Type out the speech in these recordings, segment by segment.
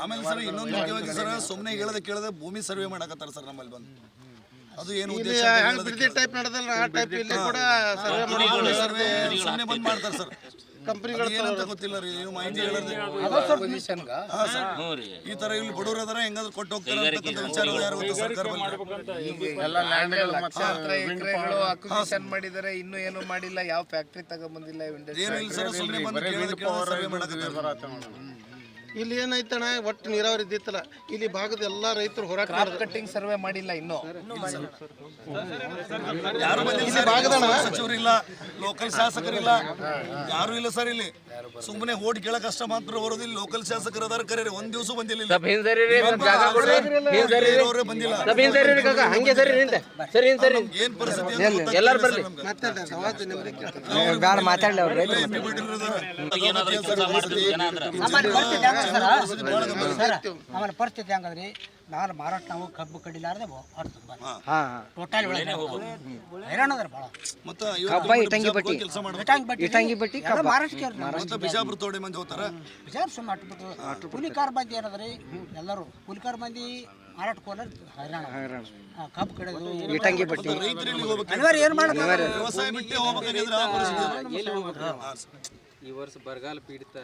ಆಮೇಲೆ ಸರ್ ಇನ್ನೊಂದು ಮುಖ್ಯವಾಗಿ ಸರ್ ಸುಮ್ಮನೆ ಹೇಳದೆ ಕೇಳದೆ ಭೂಮಿ ಸರ್ವೆ ಮಾಡಕತ್ತಾರ ಸರ್ ನಮ್ಮಲ್ಲಿ ಬಂದು. ಅದು ಏನು ಉದ್ದೇಶ ಟೈಪ್ ನಡೆದಲ್ಲ ಆ ಟೈಪ್ ಇಲ್ಲಿ ಕೂಡ ಸರ್ವೆ ಸುಮ್ಮನೆ ಬಂದ್ ಮಾಡ್ತಾರೆ ಸರ್. ಕಂಪನಿಗಳು ಏನಂತ ಗೊತ್ತಿಲ್ಲ ರೀ, ನೀವು ಮಾಹಿತಿ ಹೇಳದೆ ಈ ತರ ಇಲ್ಲಿ ಬಡವರು ಅದರ ಹೆಂಗಾದ್ರು ಕೊಟ್ಟು ಹೋಗ್ತಾರೆ ಅಂತಕ್ಕಂಥ ವಿಚಾರ ಯಾರು ಗೊತ್ತ ಸರ್ಕಾರ ಮಾಡಿದರೆ ಇನ್ನೂ ಏನು ಮಾಡಿಲ್ಲ, ಯಾವ ಫ್ಯಾಕ್ಟ್ರಿ ತಗೊಂಡ್ಬಂದಿಲ್ಲ, ಏನು ಇಲ್ಲ ಸರ್. ಸುಮ್ಮನೆ ಬಂದು ಸರ್ವೆ ಮಾಡಕತ್ತಾರ. ಇಲ್ಲಿ ಏನಾಯ್ತಣ್ಣ, ಒಟ್ಟು ನೀರಾವರಿ ಇದ್ದಿತ್ತಲ್ಲ, ಇಲ್ಲಿ ಭಾಗದ ಎಲ್ಲಾ ರೈತರು ಹೋರಾಟ ಕಟ್ಟಿಂಗ್ ಸರ್ವೆ ಮಾಡಿಲ್ಲ ಇನ್ನೂ. ಯಾರು ಸಚಿವರಿಲ್ಲ, ಲೋಕಲ್ ಶಾಸಕರಿಲ್ಲ, ಯಾರು ಇಲ್ಲ ಸರ್. ಇಲ್ಲಿ ಸುಮ್ಮನೆ ಓಟ್ ಕೇಳಕ್ ಅಷ್ಟ ಮಾತ್ರ ಬರೋದಿಲ್ಲ. ಲೋಕಲ್ ಶಾಸಕರು ಅದಾರ ಕರೀರಿ, ಒಂದ್ ದಿವಸ ಬಂದಿಲ್ಲ, ಬಂದಿಲ್ಲ. ಏನ್ ಪರಿಸ್ಥಿತಿ ಆಮೇಲೆ ಪರಿಸ್ಥಿತಿ ಹೆಂಗದ್ರಿ, ನಾನು ಮಾರಾಟ ನಾವು ಕಬ್ಬು ಕಡಿಲಾರ್ದೆ ಟೋಟಲ್ ಹೈರಾಣದ್ರ ಭಾಳ. ಬಿಜಾಪುರ ತೋಡೆ ಮಂದಿ ಹೋಗ್ತಾರ, ಬಿಜಾಪುರ ಸುಮ್ಮನೆ ಅಟ್ಬಿಟ್ಟು ಕೂಲಿಕಾರ ಮಂದಿ ಏನದ್ರಿ, ಎಲ್ಲರೂ ಕೂಲಿಕಾರ ಮಂದಿ ಮಾರಾಟಕ್ಕೆ ಹೋದ್ರೆ ಹೈರಾಣ. ಕಬ್ಬು ಕಡಿಯೋದು ಅನಿವಾರ್ಯ, ಏನು ಮಾಡೋದು, ವ್ಯವಸಾಯ ಬಿಟ್ಟು ಹೋಗ್ಬೇಕಾಗಿದ್ರೆ ಆ ಪರಿಸ್ಥಿತಿ. ಈ ವರ್ಷ ಬರಗಾಲ ಪೀಡಿತ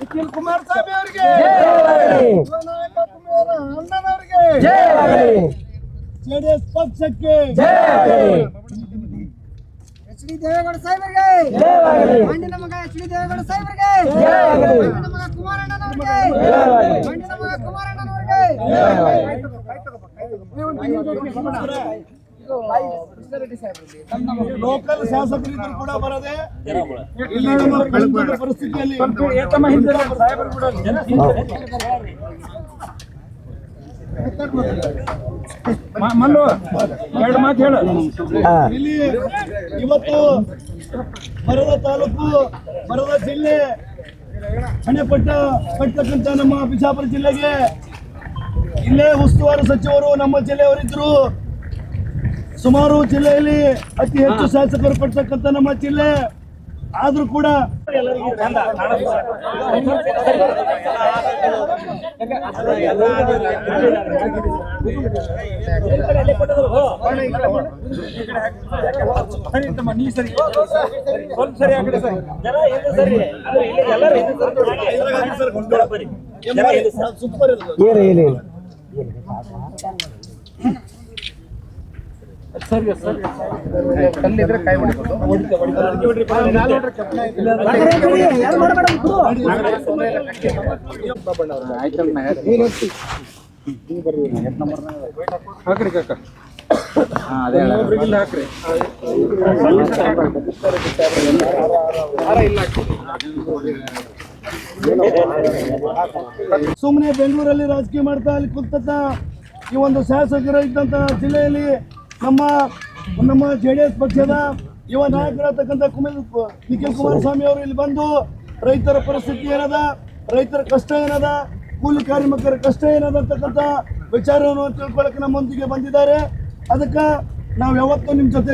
ನಿಖಿಲ್ ಕುಮಾರಸ್ವಾಮಿ ಅವರಿಗೆ, ಅಣ್ಣನವರಿಗೆ, ಜೆಡಿಎಸ್ ಪಕ್ಷಕ್ಕೆ, ಎಚ್ ಡಿ ದೇವೇಗೌಡ ಸಾಹೇಬರಿಗೆ, ಮಂಡಿನ ಮಗ ಎಚ್ ಡಿ ದೇವೇಗೌಡ ಸಾಹೇಬರಿಗೆ, ಮಂಡಿನ ಮಗ ಕುಮಾರಣ್ಣನವರಿಗೆ, ಮಂಡಿನ ಮಗ ಕುಮಾರಣ್ಣನವರಿಗೆ. ಲೋಕಲ್ ಶಾಸಕರಿದ್ರು ಕೂಡ ಬರದೆ ಇಲ್ಲಿ ನಮ್ಮ ಪರಿಸ್ಥಿತಿಯಲ್ಲಿ ಇಲ್ಲಿ ಇವತ್ತು ಮರದ ತಾಲೂಕು, ಮರದ ಜಿಲ್ಲೆ ಕಟ್ಟತಕ್ಕಂಥ ನಮ್ಮ ಬಿಜಾಪುರ ಜಿಲ್ಲೆಗೆ ಇಲ್ಲೇ ಉಸ್ತುವಾರಿ ಸಚಿವರು ನಮ್ಮ ಜಿಲ್ಲೆಯವರಿದ್ರು. ಸುಮಾರು ಜಿಲ್ಲೆಯಲ್ಲಿ ಅತಿ ಹೆಚ್ಚು ಶಾಸಕರು ಪಡ್ತಕ್ಕಂಥ ನಮ್ಮ ಜಿಲ್ಲೆ ಆದ್ರೂ ಕೂಡ ಕಲ್ಲಿದ್ರೆ ಕೈ ಹೊಡಿಬೋದು. ಸುಮ್ಮನೆ ಬೆಂಗಳೂರಲ್ಲಿ ರಾಜಕೀಯ ಮಾಡ್ತಾ ಅಲ್ಲಿ ಕುಂತ ಈ ಒಂದು ಶಾಸಕರು ಇದ್ದಂತ ಜಿಲ್ಲೆಯಲ್ಲಿ ನಮ್ಮ ಜೆಡಿಎಸ್ ಪಕ್ಷದ ಯುವ ನಾಯಕರಾಗತಕ್ಕಂಥ ನಿಖಿಲ್ ಕುಮಾರಸ್ವಾಮಿ ಅವರು ಇಲ್ಲಿ ಬಂದು ರೈತರ ಪರಿಸ್ಥಿತಿ ಏನದ, ರೈತರ ಕಷ್ಟ ಏನದ, ಕೂಲಿ ಕಾರ್ಮಿಕರ ಕಷ್ಟ ಏನದ ಅಂತಕ್ಕಂಥ ವಿಚಾರವನ್ನು ತಿಳ್ಕೊಳ್ಳಕ್ಕೆ ನಮ್ಮೊಂದಿಗೆ ಬಂದಿದ್ದಾರೆ. ಅದಕ್ಕೆ ನಾವು ಯಾವತ್ತೂ ನಿಮ್ಮ ಜೊತೆ